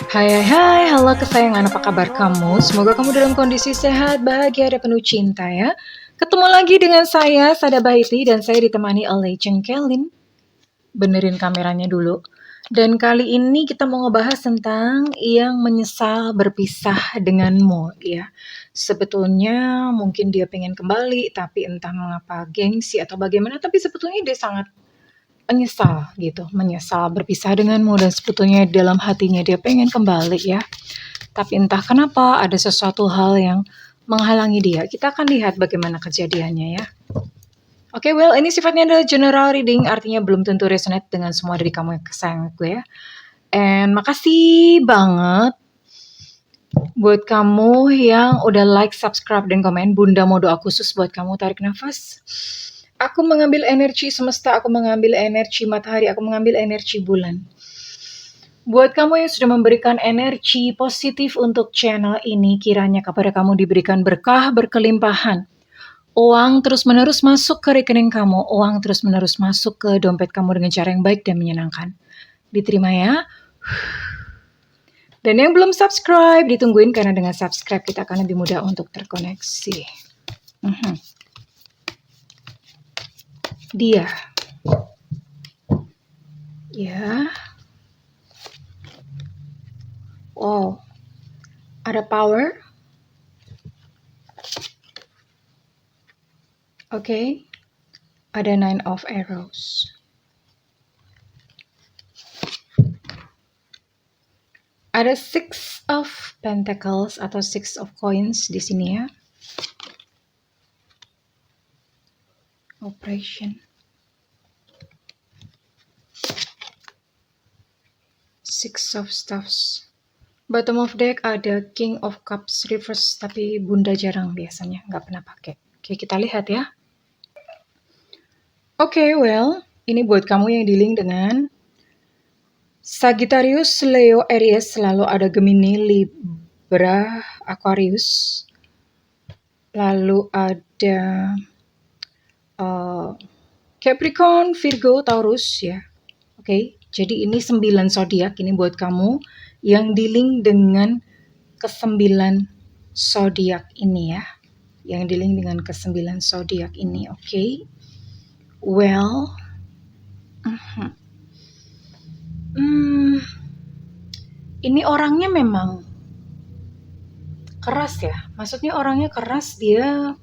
Hai hai hai, halo kesayangan, apa kabar kamu? Semoga kamu dalam kondisi sehat, bahagia, dan penuh cinta ya. Ketemu lagi dengan saya, Sada Bahiti, dan saya ditemani oleh Cengkelin. Benerin kameranya dulu. Dan kali ini kita mau ngebahas tentang yang menyesal berpisah denganmu ya. Sebetulnya mungkin dia pengen kembali, tapi entah mengapa gengsi atau bagaimana, tapi sebetulnya dia sangat menyesal berpisah denganmu dan sebetulnya dalam hatinya dia pengen kembali ya. Tapi entah kenapa ada sesuatu hal yang menghalangi dia. Kita akan lihat bagaimana kejadiannya ya. Oke, well ini sifatnya adalah general reading, artinya belum tentu resonate dengan semua dari kamu yang kesayangan gue ya. And makasih banget buat kamu yang udah like, subscribe, dan komen. Bunda mau doa khusus buat kamu, tarik nafas. Aku mengambil energi semesta, aku mengambil energi matahari, aku mengambil energi bulan. Buat kamu yang sudah memberikan energi positif untuk channel ini, kiranya kepada kamu diberikan berkah berkelimpahan. Uang terus-menerus masuk ke rekening kamu, uang terus-menerus masuk ke dompet kamu dengan cara yang baik dan menyenangkan. Diterima ya. Dan yang belum subscribe, ditungguin karena dengan subscribe kita akan lebih mudah untuk terkoneksi. Dia. Ya. Wow. Ada power. Oke. Ada 9 of arrows. Ada 6 of pentacles atau 6 of coins di sini ya. Operation. 6 of staffs. Bottom of deck ada King of Cups reverse, tapi Bunda jarang biasanya, nggak pernah pakai. Oke, kita lihat ya. Oke, well, ini buat kamu yang dealing dengan Sagittarius, Leo, Aries, lalu ada Gemini, Libra, Aquarius, lalu ada Capricorn, Virgo, Taurus ya. Oke, jadi ini 9 zodiak ini buat kamu yang dealing dengan ke-9 zodiak ini ya. Yang dealing dengan ke-9 zodiak ini, oke. Well, ini orangnya memang keras ya. Maksudnya orangnya keras, dia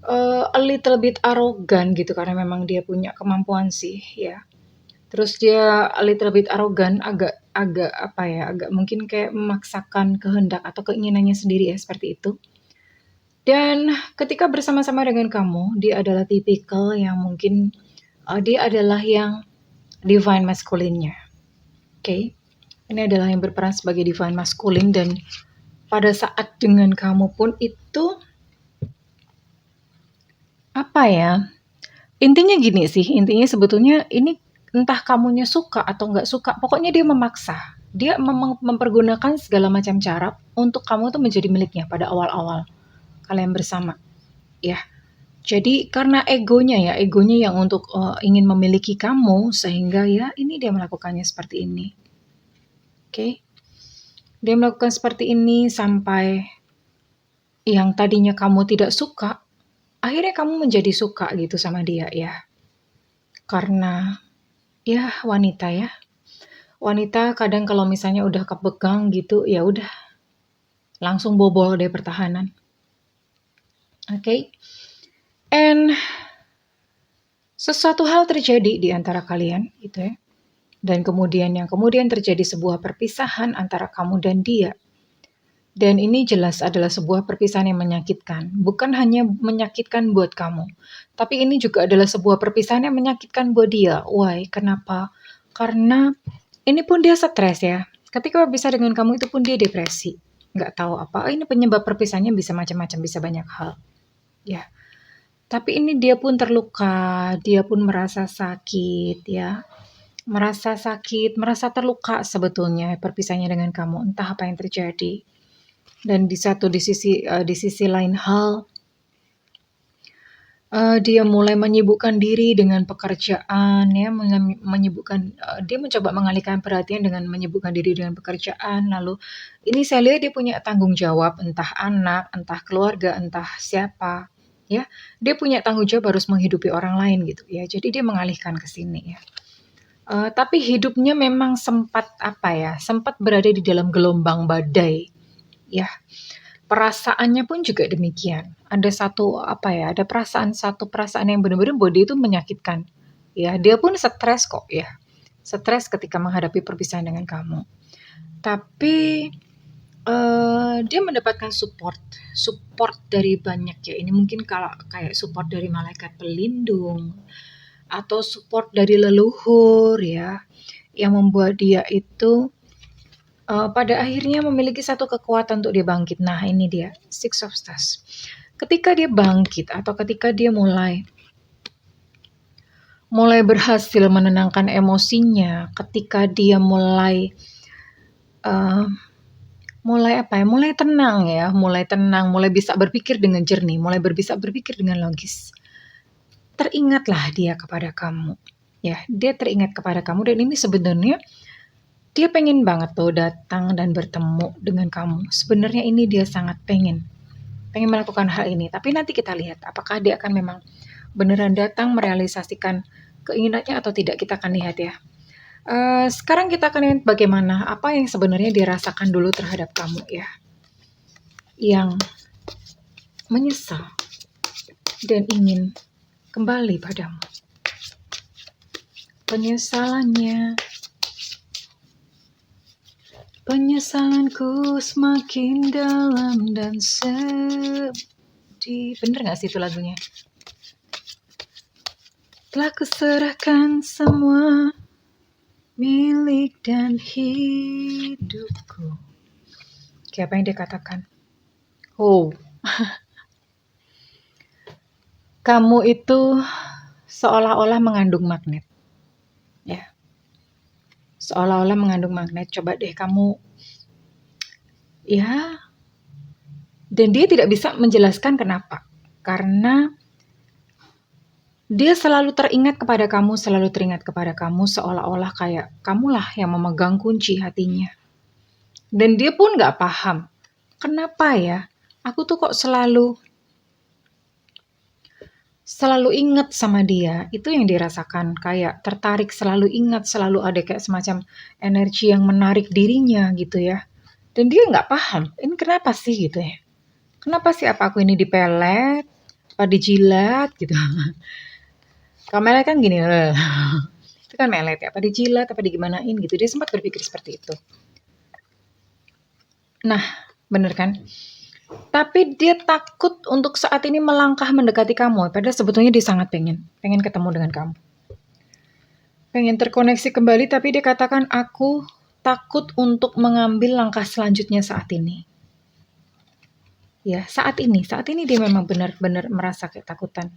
a little bit arogan gitu karena memang dia punya kemampuan sih ya. Terus dia a little bit arogan, agak apa ya, agak mungkin kayak memaksakan kehendak atau keinginannya sendiri ya, seperti itu. Dan ketika bersama-sama dengan kamu, dia adalah tipikal yang mungkin dia adalah yang divine masculine-nya. Oke. Ini adalah yang berperan sebagai divine masculine, dan pada saat dengan kamu pun itu apa ya? Intinya gini sih, intinya sebetulnya ini entah kamunya suka atau nggak suka, pokoknya dia memaksa. Dia mempergunakan segala macam cara untuk kamu tuh menjadi miliknya pada awal-awal kalian bersama. Ya. Jadi karena egonya yang untuk ingin memiliki kamu, sehingga ya ini dia melakukannya seperti ini. Oke. Dia melakukan seperti ini sampai yang tadinya kamu tidak suka, akhirnya kamu menjadi suka gitu sama dia ya. Karena ya wanita ya. Wanita kadang kalau misalnya udah kepegang gitu, ya udah langsung bobol deh pertahanan. Oke. And sesuatu hal terjadi di antara kalian gitu ya. Dan kemudian terjadi sebuah perpisahan antara kamu dan dia. Dan ini jelas adalah sebuah perpisahan yang menyakitkan. Bukan hanya menyakitkan buat kamu, tapi ini juga adalah sebuah perpisahan yang menyakitkan buat dia. Why? Kenapa? Karena ini pun dia stres ya. Ketika berpisah dengan kamu itu pun dia depresi. Nggak tahu apa. Ini penyebab perpisahannya bisa macam-macam, bisa banyak hal. Ya. Tapi ini dia pun terluka, dia pun merasa sakit ya. Merasa sakit, merasa terluka sebetulnya perpisahannya dengan kamu. Entah apa yang terjadi. Dan di sisi lain hal, Dia mulai menyibukkan diri dengan pekerjaan ya, menyibukkan dia mencoba mengalihkan perhatian dengan menyibukkan diri dengan pekerjaan, lalu ini saya lihat dia punya tanggung jawab, entah anak, entah keluarga, entah siapa, ya. Dia punya tanggung jawab harus menghidupi orang lain gitu ya, jadi dia mengalihkan ke sini ya. Tapi hidupnya memang sempat, apa ya, sempat berada di dalam gelombang badai, ya. Perasaannya pun juga demikian. Ada satu apa ya, ada satu perasaan yang benar-benar bahwa dia itu menyakitkan. Ya, dia pun stres kok ya. Stres ketika menghadapi perpisahan dengan kamu. Tapi dia mendapatkan support dari banyak ya. Ini mungkin kalau kayak support dari malaikat pelindung atau support dari leluhur ya, yang membuat dia itu pada akhirnya memiliki satu kekuatan untuk dia bangkit. Nah, ini dia, Six of Stars. Ketika dia bangkit atau ketika dia mulai berhasil menenangkan emosinya, ketika dia mulai mulai tenang, mulai bisa berpikir dengan jernih, mulai bisa berpikir dengan logis. Teringatlah dia kepada kamu. Ya, dia teringat kepada kamu dan ini sebenarnya dia pengen banget tuh datang dan bertemu dengan kamu. Sebenarnya ini dia sangat pengen melakukan hal ini. Tapi nanti kita lihat apakah dia akan memang beneran datang merealisasikan keinginannya atau tidak. Kita akan lihat ya. Sekarang kita akan lihat bagaimana apa yang sebenarnya dirasakan dulu terhadap kamu ya. Yang menyesal dan ingin kembali padamu. Penyesalanku semakin dalam dan sedih. Bener gak sih itu lagunya? Telah kuserahkan semua milik dan hidupku. Kayak apa yang dia katakan? Oh, kamu itu seolah-olah mengandung magnet. Ya. Seolah-olah mengandung magnet. Coba deh kamu, ya. Dan dia tidak bisa menjelaskan kenapa. Karena dia selalu teringat kepada kamu, seolah-olah kayak kamulah yang memegang kunci hatinya. Dan dia pun gak paham, kenapa ya, aku tuh kok selalu ingat sama dia. Itu yang dirasakan, kayak tertarik, selalu ingat, selalu ada kayak semacam energi yang menarik dirinya gitu ya. Dan dia gak paham, ini kenapa sih gitu ya. Kenapa sih, apa aku ini dipelet, apa dijilat gitu. Kalau melet kan gini, itu kan melet ya, apa dijilat, apa digimanain gitu. Dia sempat berpikir seperti itu. Nah, bener kan? Tapi dia takut untuk saat ini melangkah mendekati kamu. Padahal sebetulnya dia sangat pengen ketemu dengan kamu. Pengen terkoneksi kembali, tapi dia katakan, aku takut untuk mengambil langkah selanjutnya saat ini. Ya, saat ini dia memang benar-benar merasa ketakutan.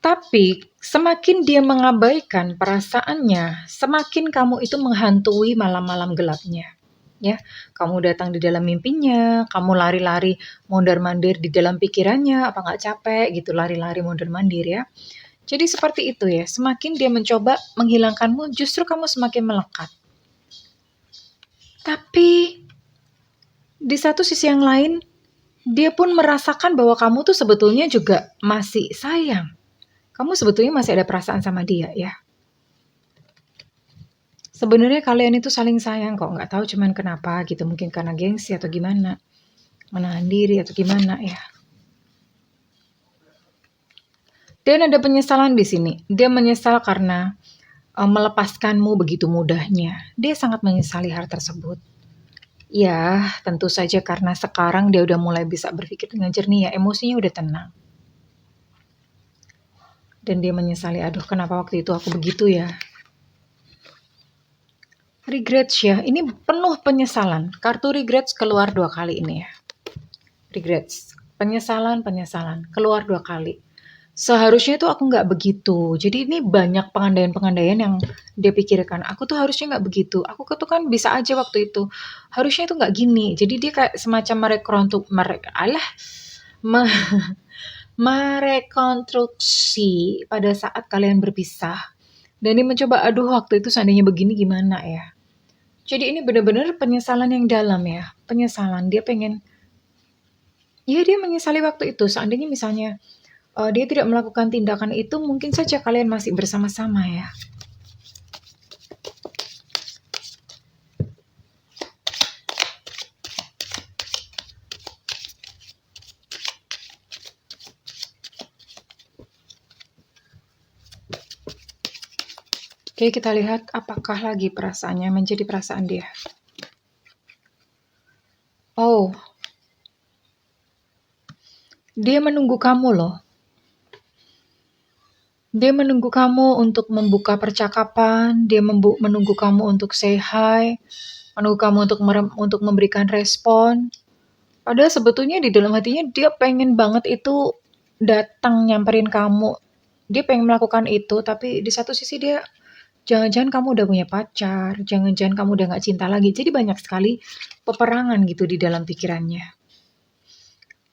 Tapi semakin dia mengabaikan perasaannya, semakin kamu itu menghantui malam-malam gelapnya. Ya, kamu datang di dalam mimpinya, kamu lari-lari mondar-mandir di dalam pikirannya, apa nggak capek gitu lari-lari mondar-mandir ya. Jadi seperti itu ya, semakin dia mencoba menghilangkanmu, justru kamu semakin melekat. Tapi di satu sisi yang lain, dia pun merasakan bahwa kamu tuh sebetulnya juga masih sayang. Kamu sebetulnya masih ada perasaan sama dia ya. Sebenarnya kalian itu saling sayang kok, nggak tahu cuman kenapa gitu, mungkin karena gengsi atau gimana, menahan diri atau gimana ya. Dan ada penyesalan di sini. Dia menyesal karena melepaskanmu begitu mudahnya. Dia sangat menyesali hal tersebut. Ya, tentu saja karena sekarang dia udah mulai bisa berpikir dengan jernih ya, emosinya udah tenang. Dan dia menyesali, aduh kenapa waktu itu aku begitu ya. Regrets ya, ini penuh penyesalan. Kartu regrets keluar 2 kali ini ya. Regrets, penyesalan, keluar 2 kali. Seharusnya itu aku nggak begitu. Jadi ini banyak pengandaian-pengandaian yang dia pikirkan. Aku tuh harusnya nggak begitu. Aku tuh kan bisa aja waktu itu. Harusnya itu nggak gini. Jadi dia kayak semacam merekonstruksi pada saat kalian berpisah. Dan dia mencoba, aduh waktu itu seandainya begini gimana ya. Jadi ini benar-benar penyesalan yang dalam ya. Penyesalan, dia pengen, ya dia menyesali waktu itu. Seandainya misalnya dia tidak melakukan tindakan itu, mungkin saja kalian masih bersama-sama ya. Oke, kita lihat apakah lagi perasaannya menjadi perasaan dia. Oh, dia menunggu kamu loh. Dia menunggu kamu untuk membuka percakapan, dia menunggu kamu untuk say hi, menunggu kamu untuk memberikan respon. Padahal sebetulnya di dalam hatinya dia pengen banget itu datang nyamperin kamu. Dia pengen melakukan itu, tapi di satu sisi dia, jangan-jangan kamu udah punya pacar, jangan-jangan kamu udah gak cinta lagi. Jadi banyak sekali peperangan gitu di dalam pikirannya.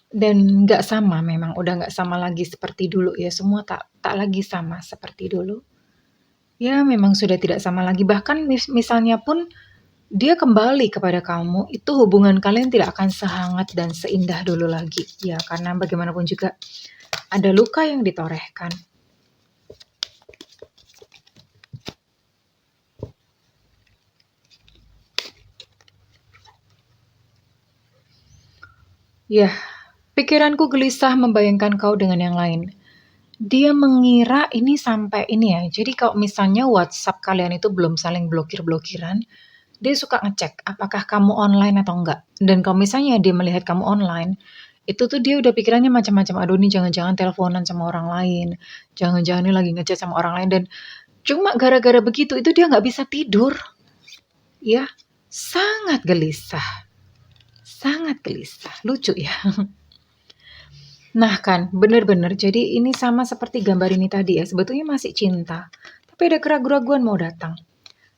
Dan nggak sama memang, udah nggak sama lagi seperti dulu ya, semua tak lagi sama seperti dulu. Ya memang sudah tidak sama lagi, bahkan misalnya pun dia kembali kepada kamu, itu hubungan kalian tidak akan sehangat dan seindah dulu lagi. Ya karena bagaimanapun juga ada luka yang ditorehkan. Ya, pikiranku gelisah membayangkan kau dengan yang lain. Dia mengira ini sampai ini ya, jadi kalau misalnya WhatsApp kalian itu belum saling blokir-blokiran, dia suka ngecek apakah kamu online atau enggak. Dan kalau misalnya dia melihat kamu online, itu tuh dia udah pikirannya macam-macam. Aduh ini jangan-jangan teleponan sama orang lain, jangan-jangan ini lagi ngechat sama orang lain. Dan cuma gara-gara begitu itu dia nggak bisa tidur. Ya, sangat gelisah. Sangat gelisah. Lucu ya. Nah kan, bener-bener. Jadi ini sama seperti gambar ini tadi ya. Sebetulnya masih cinta. Tapi ada keraguan-keraguan mau datang.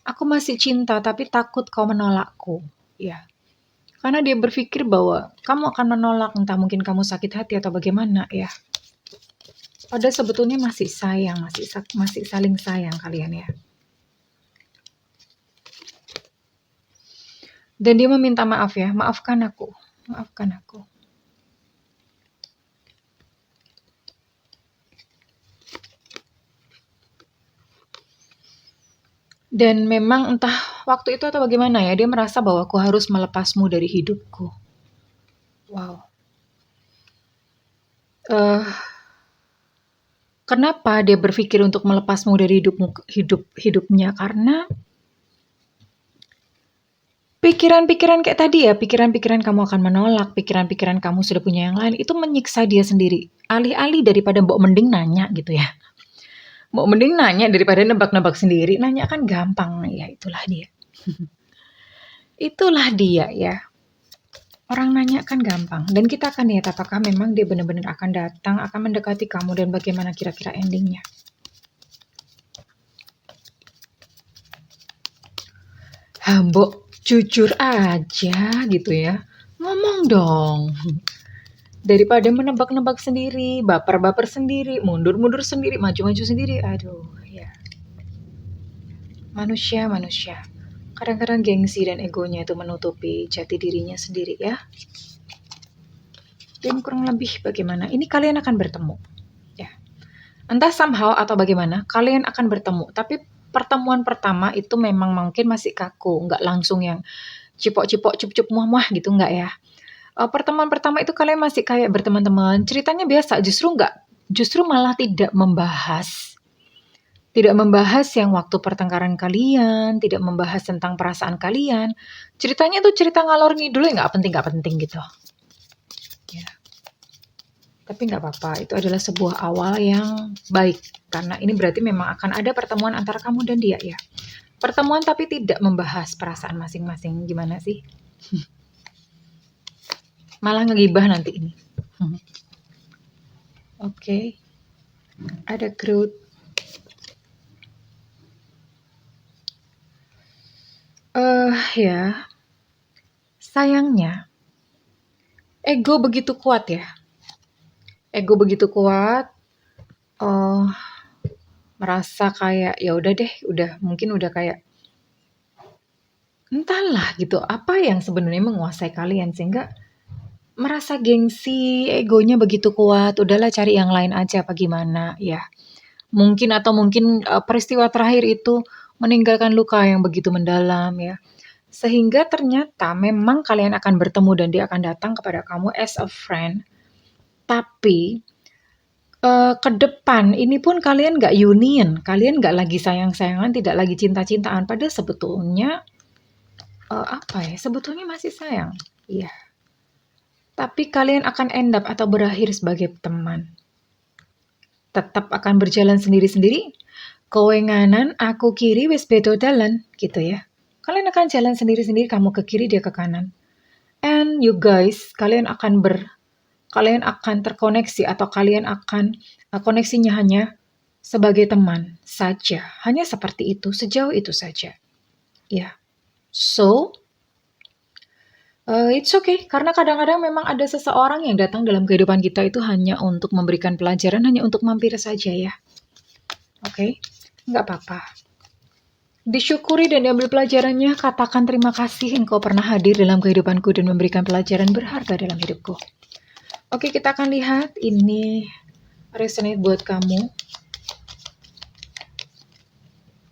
Aku masih cinta tapi takut kau menolakku. Ya. Karena dia berpikir bahwa kamu akan menolak, entah mungkin kamu sakit hati atau bagaimana ya. Padahal sebetulnya masih sayang, masih saling sayang kalian ya. Dan dia meminta maaf ya, maafkan aku, maafkan aku. Dan memang entah waktu itu atau bagaimana ya, dia merasa bahwa aku harus melepasmu dari hidupku. Wow. Kenapa dia berpikir untuk melepasmu dari hidupnya? Karena pikiran-pikiran kayak tadi ya, pikiran-pikiran kamu akan menolak, pikiran-pikiran kamu sudah punya yang lain, itu menyiksa dia sendiri. Alih-alih daripada mbok mending nanya gitu ya. Mbok mending nanya daripada nebak-nebak sendiri, nanya kan gampang. Ya itulah dia. Itulah dia ya. Orang nanya kan gampang. Dan kita akan lihat apakah memang dia benar-benar akan datang, akan mendekati kamu, dan bagaimana kira-kira endingnya. Mbok jujur aja gitu ya. Ngomong dong. Daripada menebak-nebak sendiri, baper-baper sendiri, mundur-mundur sendiri, maju-maju sendiri. Aduh, ya. Manusia. Kadang-kadang gengsi dan egonya itu menutupi jati dirinya sendiri ya. Dan kurang lebih bagaimana? Ini kalian akan bertemu. Ya. Entah somehow atau bagaimana, kalian akan bertemu. Tapi pertemuan pertama itu memang mungkin masih kaku, nggak langsung yang cipok-cipok, cup-cup, muah-muah gitu, nggak ya. Pertemuan pertama itu kalian masih kayak berteman-teman, ceritanya biasa, justru malah tidak membahas yang waktu pertengkaran kalian, tidak membahas tentang perasaan kalian. Ceritanya tuh cerita ngalor ngidul ya, nggak penting gitu. Ya. Tapi nggak apa-apa, itu adalah sebuah awal yang baik. Karena ini berarti memang akan ada pertemuan antara kamu dan dia ya. Pertemuan tapi tidak membahas perasaan masing-masing, gimana sih? Malah ngegibah nanti ini. Oke. Ada growth. Ya. Sayangnya ego begitu kuat ya. ego begitu kuat, merasa kayak ya udah deh, mungkin udah kayak entahlah gitu, apa yang sebenarnya menguasai kalian sehingga merasa gengsi, egonya begitu kuat, udahlah cari yang lain aja apa gimana ya. Mungkin peristiwa terakhir itu meninggalkan luka yang begitu mendalam ya. Sehingga ternyata memang kalian akan bertemu dan dia akan datang kepada kamu as a friend. Tapi ke depan ini pun kalian nggak union, kalian nggak lagi sayang-sayangan, tidak lagi cinta-cintaan. Padahal sebetulnya sebetulnya masih sayang. Iya. Tapi kalian akan end up atau berakhir sebagai teman. Tetap akan berjalan sendiri-sendiri. Kewenganan aku kiri wis bedo dalan gitu ya. Kalian akan jalan sendiri-sendiri, kamu ke kiri dia ke kanan. And you guys, kalian akan terkoneksi atau kalian akan koneksinya hanya sebagai teman saja. Hanya seperti itu, sejauh itu saja. Ya. So, it's okay, karena kadang-kadang memang ada seseorang yang datang dalam kehidupan kita itu hanya untuk memberikan pelajaran, hanya untuk mampir saja ya. Oke, nggak apa-apa. Disyukuri dan diambil pelajarannya, katakan terima kasih engkau pernah hadir dalam kehidupanku dan memberikan pelajaran berharga dalam hidupku. Oke, kita akan lihat ini resonate buat kamu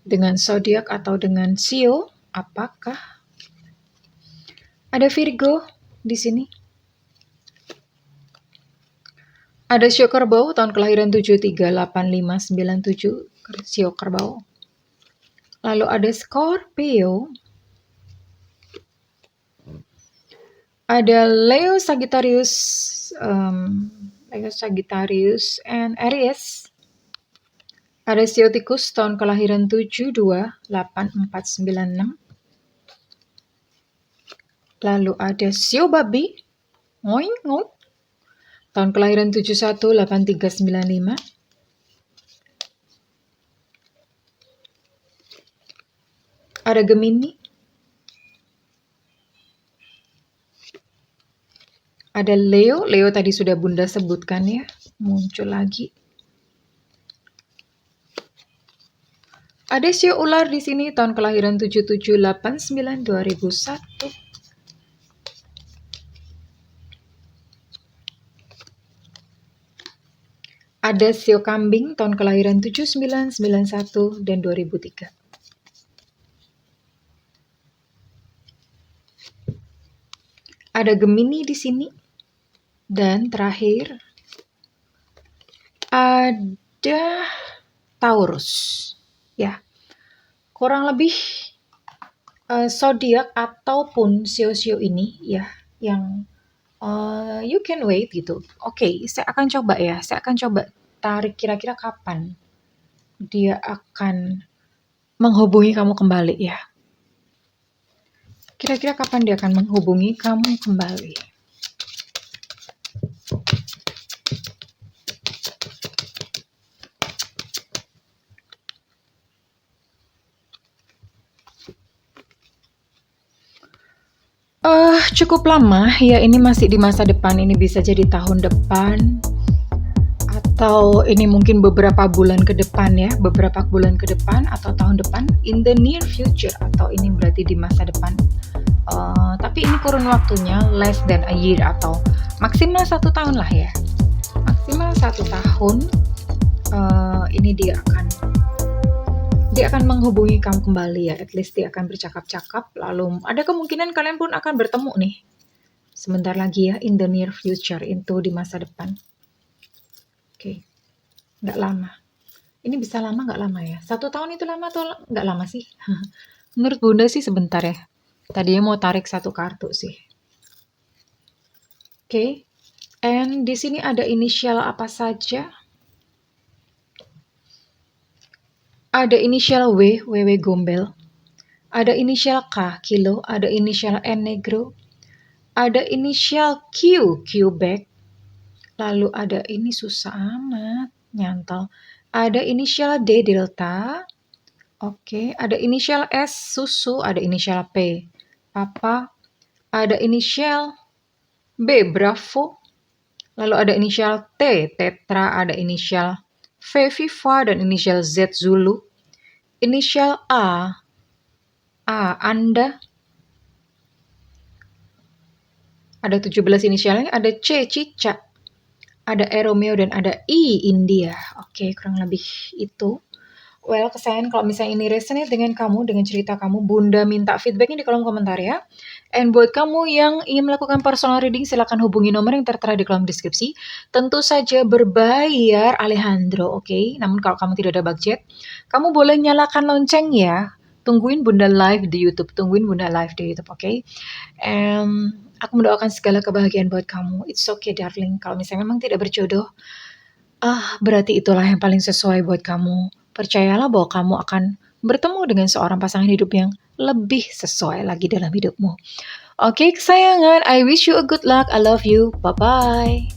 dengan zodiak atau dengan Sio. Apakah ada Virgo di sini? Ada Sio Kerbau tahun kelahiran 738597, Sio Kerbau. Lalu ada Scorpio. Ada Leo Sagittarius, and Aries. Ada Sio Tikus tahun kelahiran 728496. Lalu ada Sio Babi, tahun kelahiran 718395. Ada Gemini. Ada Leo tadi sudah Bunda sebutkan ya, muncul lagi. Ada Sio Ular di sini tahun kelahiran 77892001. Ada Sio Kambing tahun kelahiran 7991 dan 2003. Ada Gemini di sini. Dan terakhir ada Taurus. Ya. Kurang lebih zodiak ataupun sio-sio ini ya yang you can wait gitu. Oke, saya akan coba tarik kira-kira kapan dia akan menghubungi kamu kembali ya. Kira-kira kapan dia akan menghubungi kamu kembali. Cukup lama ya, ini masih di masa depan, ini bisa jadi tahun depan atau ini mungkin beberapa bulan ke depan atau tahun depan, in the near future, atau ini berarti di masa depan. Tapi ini kurun waktunya less than a year atau maksimal 1 tahun lah ya, maksimal 1 tahun. Ini dia akan menghubungi kamu kembali ya, at least dia akan bercakap-cakap, lalu ada kemungkinan kalian pun akan bertemu nih sebentar lagi ya, in the near future, itu di masa depan. Oke. Nggak lama. Ini bisa lama nggak lama ya? 1 tahun itu lama atau nggak lama sih? Menurut Bunda sih sebentar ya. Tadinya mau tarik 1 kartu sih. Oke. And di sini ada inisial apa saja? Ada inisial W, WW Gombel. Ada inisial K, Kilo. Ada inisial N, Negro. Ada inisial Q, Quebec. Lalu ada ini susah amat, nyantol. Ada inisial D, Delta. Oke, ada inisial S, Susu. Ada inisial P, Papa. Ada inisial B, Bravo. Lalu ada inisial T, Tetra, ada inisial V, Viva, dan inisial Z, Zulu. Inisial A, Anda. Ada 17 inisialnya, ada C, Cica, ada E, Romeo, dan ada I, India. Oke, kurang lebih itu. Well, kesayangan kalau misalnya ini resonate dengan kamu, dengan cerita kamu, Bunda minta feedbacknya di kolom komentar ya. And buat kamu yang ingin melakukan personal reading, silakan hubungi nomor yang tertera di kolom deskripsi. Tentu saja berbayar Alejandro, oke? Namun kalau kamu tidak ada budget, kamu boleh nyalakan lonceng ya. Tungguin Bunda live di YouTube, oke? Aku mendoakan segala kebahagiaan buat kamu. It's okay, darling. Kalau misalnya memang tidak berjodoh, berarti itulah yang paling sesuai buat kamu. Percayalah bahwa kamu akan bertemu dengan seorang pasangan hidup yang lebih sesuai lagi dalam hidupmu. Oke, kesayangan, I wish you a good luck. I love you. Bye-bye.